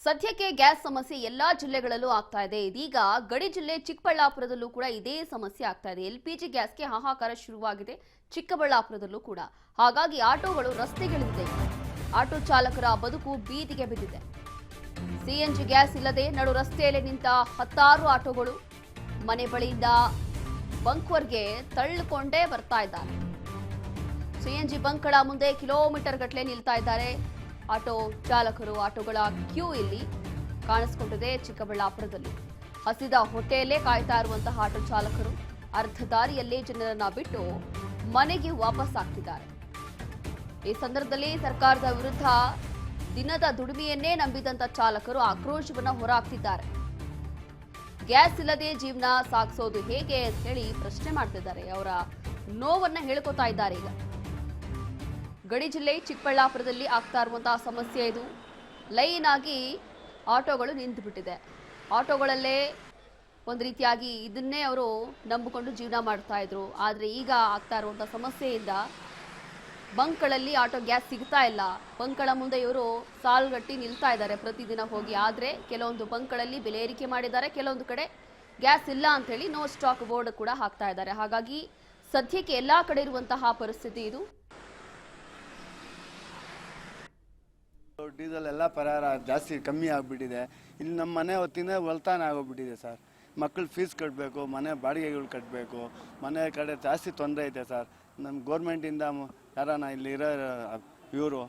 ಸದ್ಯಕ್ಕೆ ಗ್ಯಾಸ್ ಸಮಸ್ಯೆ ಎಲ್ಲಾ ಜಿಲ್ಲೆಗಳಲ್ಲೂ ಆಗ್ತಾ ಇದೆ. ಇದೀಗ ಗಡಿ ಜಿಲ್ಲೆ ಚಿಕ್ಕಬಳ್ಳಾಪುರದಲ್ಲೂ ಕೂಡ ಇದೇ ಸಮಸ್ಯೆ ಆಗ್ತಾ ಇದೆ. ಎಲ್ಪಿಜಿ ಗ್ಯಾಸ್ಗೆ ಹಾಹಾಕಾರ ಶುರುವಾಗಿದೆ ಚಿಕ್ಕಬಳ್ಳಾಪುರದಲ್ಲೂ ಕೂಡ. ಹಾಗಾಗಿ ಆಟೋಗಳು ರಸ್ತೆಗಿಳಿದಿದೆ. ಆಟೋ ಚಾಲಕರ ಬದುಕು ಬೀದಿಗೆ ಬಿದ್ದಿದೆ. ಸಿಎನ್ಜಿ ಗ್ಯಾಸ್ ಇಲ್ಲದೆ ನಡು ರಸ್ತೆಯಲ್ಲಿ ನಿಂತ ಹತ್ತಾರು ಆಟೋಗಳು ಮನೆ ಬಳಿಯಿಂದ ಬಂಕ್ವರ್ಗೆ ತಳ್ಳಿಕೊಂಡೇ ಬರ್ತಾ ಇದ್ದಾರೆ. ಸಿಎನ್ಜಿ ಬಂಕ್ಗಳ ಮುಂದೆ ಕಿಲೋಮೀಟರ್ ಗಟ್ಟಲೆ ನಿಲ್ತಾ ಇದ್ದಾರೆ ಆಟೋ ಚಾಲಕರು. ಆಟೋಗಳ ಕ್ಯೂ ಇಲ್ಲಿ ಕಾಣಿಸಿಕೊಂಡಿದೆ ಚಿಕ್ಕಬಳ್ಳಾಪುರದಲ್ಲಿ. ಹಸಿದ ಹೊಟ್ಟೆಯಲ್ಲೇ ಕಾಯ್ತಾ ಇರುವಂತಹ ಆಟೋ ಚಾಲಕರು ಅರ್ಧ ದಾರಿಯಲ್ಲೇ ಜನರನ್ನ ಬಿಟ್ಟು ಮನೆಗೆ ವಾಪಸ್ ಆಗ್ತಿದ್ದಾರೆ. ಈ ಸಂದರ್ಭದಲ್ಲಿ ಸರ್ಕಾರದ ವಿರುದ್ಧ ದಿನದ ದುಡಿಮೆಯನ್ನೇ ನಂಬಿದಂತ ಚಾಲಕರು ಆಕ್ರೋಶವನ್ನ ಹೊರಹಾಕ್ತಿದ್ದಾರೆ. ಗ್ಯಾಸ್ ಇಲ್ಲದೆ ಜೀವನ ಸಾಗಿಸೋದು ಹೇಗೆ ಅಂತ ಹೇಳಿ ಪ್ರಶ್ನೆ ಮಾಡ್ತಿದ್ದಾರೆ. ಅವರ ನೋವನ್ನ ಹೇಳ್ಕೊತಾ ಇದ್ದಾರೆ. ಈಗ ಗಡಿ ಜಿಲ್ಲೆ ಚಿಕ್ಕಬಳ್ಳಾಪುರದಲ್ಲಿ ಆಗ್ತಾ ಇರುವಂತಹ ಸಮಸ್ಯೆ ಇದು. ಲೈನ್ ಆಗಿ ಆಟೋಗಳು ನಿಂತು ಬಿಟ್ಟಿದೆ. ಆಟೋಗಳಲ್ಲೇ ಒಂದು ರೀತಿಯಾಗಿ ಇದನ್ನೇ ಅವರು ನಂಬಿಕೊಂಡು ಜೀವನ ಮಾಡ್ತಾ ಇದ್ರು. ಆದರೆ ಈಗ ಆಗ್ತಾ ಇರುವಂತಹ ಸಮಸ್ಯೆಯಿಂದ ಬಂಕ್ಗಳಲ್ಲಿ ಆಟೋ ಗ್ಯಾಸ್ ಸಿಗ್ತಾ ಇಲ್ಲ. ಬಂಕ್ಗಳ ಮುಂದೆ ಇವರು ಸಾಲುಗಟ್ಟಿ ನಿಲ್ತಾ ಇದ್ದಾರೆ ಪ್ರತಿದಿನ ಹೋಗಿ. ಆದರೆ ಕೆಲವೊಂದು ಬಂಕ್ಗಳಲ್ಲಿ ಬೆಲೆ ಏರಿಕೆ ಮಾಡಿದ್ದಾರೆ, ಕೆಲವೊಂದು ಕಡೆ ಗ್ಯಾಸ್ ಇಲ್ಲ ಅಂತ ಹೇಳಿ ನೋ ಸ್ಟಾಕ್ ಬೋರ್ಡ್ ಕೂಡ ಹಾಕ್ತಾ ಇದ್ದಾರೆ. ಹಾಗಾಗಿ ಸದ್ಯಕ್ಕೆ ಎಲ್ಲಾ ಕಡೆ ಇರುವಂತಹ ಪರಿಸ್ಥಿತಿ ಇದು. ಡೀಸೆಲ್ ಎಲ್ಲ ಪರಾರ ಜಾಸ್ತಿ ಕಮ್ಮಿ ಆಗಿಬಿಟ್ಟಿದೆ. ಇಲ್ಲಿ ನಮ್ಮ ಮನೆ ಹೊತ್ತಿನ ಹೊಲ್ತಾನ ಆಗೋಗ್ಬಿಟ್ಟಿದೆ ಸರ್. ಮಕ್ಕಳು ಫೀಸ್ ಕಟ್ಟಬೇಕು, ಮನೆ ಬಾಡಿಗೆಗಳು ಕಟ್ಟಬೇಕು, ಮನೆ ಕಡೆ ಜಾಸ್ತಿ ತೊಂದರೆ ಐತೆ ಸರ್. ನಮ್ಮ ಗೌರ್ಮೆಂಟಿಂದ ಯಾರಾನ ಇಲ್ಲಿ ಇರೋ ಇವರು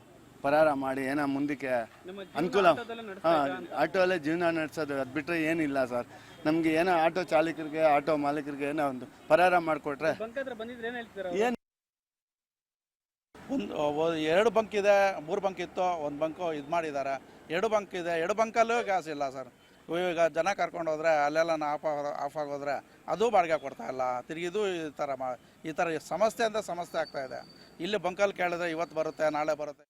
ಪರಾರ ಮಾಡಿ ಏನೋ ಮುಂದಕ್ಕೆ ಅನುಕೂಲ. ಆಟೋಲ್ಲೇ ಜೀವನ ನಡೆಸೋದು, ಅದು ಬಿಟ್ಟರೆ ಏನಿಲ್ಲ ಸರ್. ನಮಗೆ ಏನೋ ಆಟೋ ಚಾಲಕರಿಗೆ ಆಟೋ ಮಾಲೀಕರಿಗೆ ಏನೋ ಒಂದು ಪರಾರ ಮಾಡಿಕೊಟ್ರೆ ಏನು. ಎರಡು ಬಂಕ್ ಇದೆ, 3 ಬಂಕ್ ಇತ್ತು, ಒಂದು ಬಂಕು ಇದು ಮಾಡಿದ್ದಾರೆ. 2 ಬಂಕ್ ಇದೆ, 2 ಬಂಕಲ್ಲೂ ಗ್ಯಾಸ್ ಇಲ್ಲ ಸರ್. ಈಗ ಜನ ಕರ್ಕೊಂಡು ಹೋದ್ರೆ ಅಲ್ಲೆಲ್ಲ ಆಫ್ ಆಗೋದ್ರೆ ಅದು ಬಾಡಿಗೆ ಕೊಡ್ತಾ ಇಲ್ಲ. ತಿರುಗಿದು ಈ ಥರ ಸಮಸ್ಯೆ ಅಂತ ಸಮಸ್ಯೆ ಆಗ್ತಾ ಇದೆ. ಇಲ್ಲಿ ಬಂಕಲ್ಲಿ ಕೇಳಿದ್ರೆ ಇವತ್ತು ಬರುತ್ತೆ, ನಾಳೆ ಬರುತ್ತೆ.